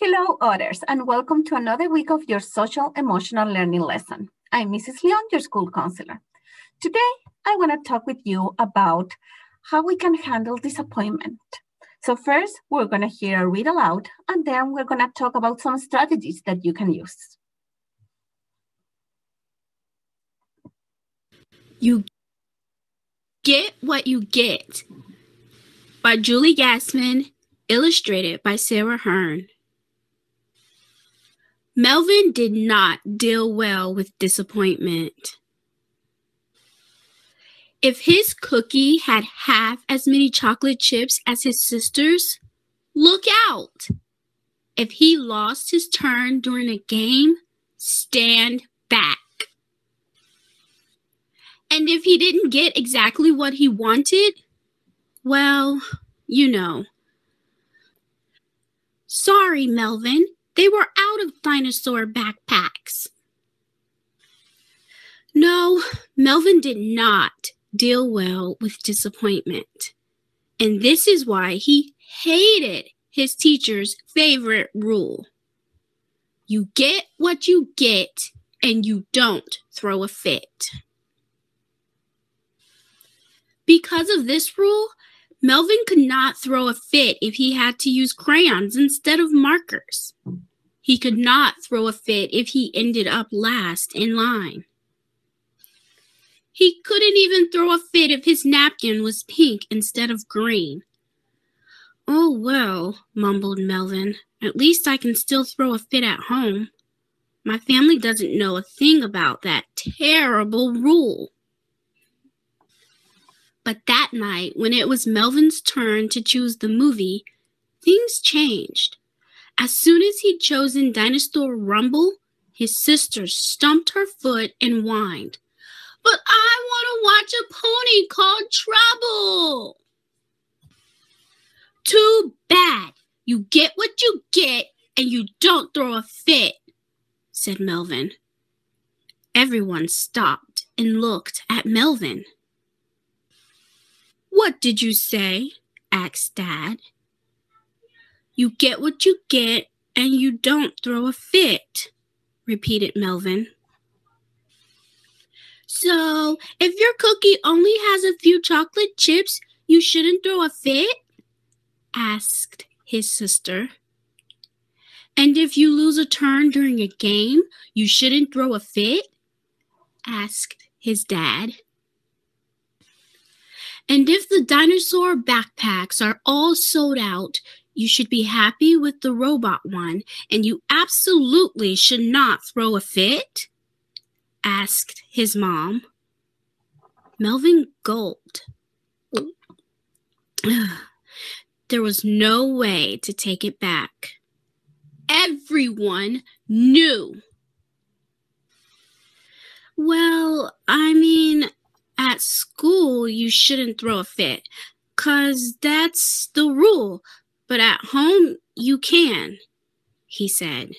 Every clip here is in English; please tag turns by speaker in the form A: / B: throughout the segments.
A: Hello, others, and welcome to another week of your social emotional learning lesson. I'm Mrs. Leon, your school counselor. Today, I want to talk with you about how we can handle disappointment. So first, we're going to hear a read aloud, and then we're going to talk about some strategies that you can use.
B: You Get What You Get by Julie Gassman, illustrated by Sarah Hearn. Melvin did not deal well with disappointment. If his cookie had half as many chocolate chips as his sister's, look out! If he lost his turn during a game, stand back. And if he didn't get exactly what he wanted, well, you know. Sorry, Melvin, they were out of dinosaur backpacks. No, Melvin did not deal well with disappointment. And this is why he hated his teacher's favorite rule. You get what you get, and you don't throw a fit. Because of this rule, Melvin could not throw a fit if he had to use crayons instead of markers. He could not throw a fit if he ended up last in line. He couldn't even throw a fit if his napkin was pink instead of green. Oh, well, mumbled Melvin, at least I can still throw a fit at home. My family doesn't know a thing about that terrible rule. But that night, when it was Melvin's turn to choose the movie, things changed. As soon as he'd chosen Dinosaur Rumble, his sister stumped her foot and whined, "But I want to watch a pony called Trouble." Too bad. You get what you get and you don't throw a fit, said Melvin. Everyone stopped and looked at Melvin. What did you say? Asked Dad. You get what you get and you don't throw a fit, repeated Melvin. So, if your cookie only has a few chocolate chips, you shouldn't throw a fit? Asked his sister. And if you lose a turn during a game, you shouldn't throw a fit? Asked his dad. And if the dinosaur backpacks are all sold out, you should be happy with the robot one, and you absolutely should not throw a fit? Asked his mom. Melvin gulped. There was no way to take it back. Everyone knew. Well, I mean, at school you shouldn't throw a fit, 'cause that's the rule, but at home you can, he said.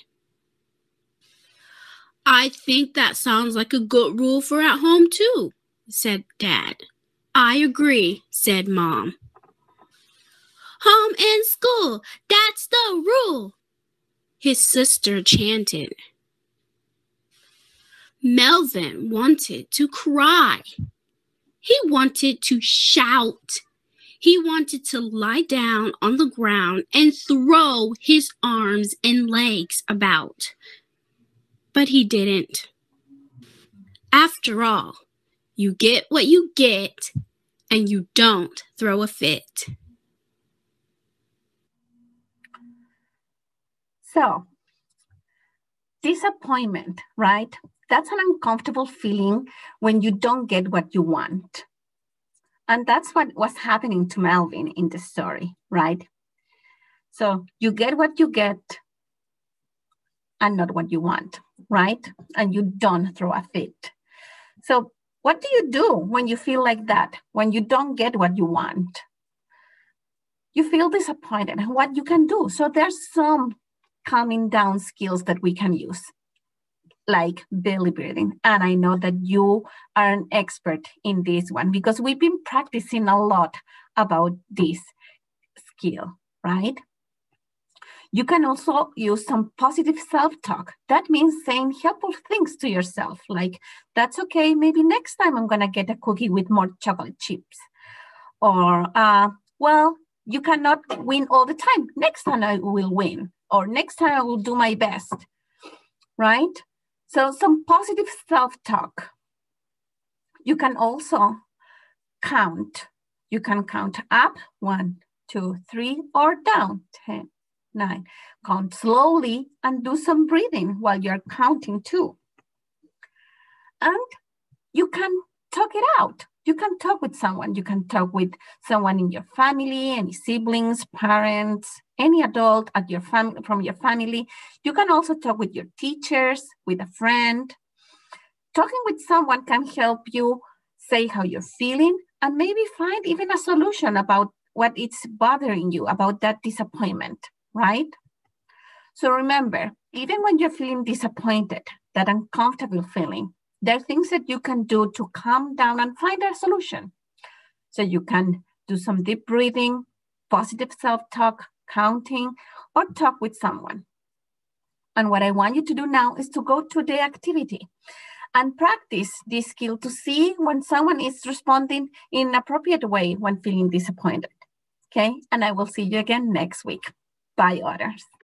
B: I think that sounds like a good rule for at home too, said Dad. I agree, said Mom. Home and school, that's the rule, his sister chanted. Melvin wanted to cry. He wanted to shout. He wanted to lie down on the ground and throw his arms and legs about. But he didn't. After all, you get what you get, and you don't throw a fit.
A: So, disappointment, right? That's an uncomfortable feeling when you don't get what you want. And that's what was happening to Melvin in the story, right? So you get what you get and not what you want, right? And you don't throw a fit. So what do you do when you feel like that, when you don't get what you want? You feel disappointed, and what you can do. So there's some calming down skills that we can use, like belly breathing. And I know that you are an expert in this one because we've been practicing a lot about this skill, right? You can also use some positive self-talk. That means saying helpful things to yourself, like, that's okay, maybe next time I'm gonna get a cookie with more chocolate chips. Or, well, you cannot win all the time. Next time I will win, or next time I will do my best, right? So some positive self-talk. You can also count. You can count up, 1, 2, 3, or down, 10, 9. Count slowly and do some breathing while you're counting too. And you can talk it out. You can talk with someone. You can talk with someone in your family, any siblings, parents, any adult at your from your family. You can also talk with your teachers, with a friend. Talking with someone can help you say how you're feeling and maybe find even a solution about what is bothering you, about that disappointment, right? So remember, even when you're feeling disappointed, that uncomfortable feeling, there are things that you can do to calm down and find a solution. So you can do some deep breathing, positive self-talk, counting, or talk with someone. And what I want you to do now is to go to the activity and practice this skill to see when someone is responding in an appropriate way when feeling disappointed. Okay, and I will see you again next week. Bye, others.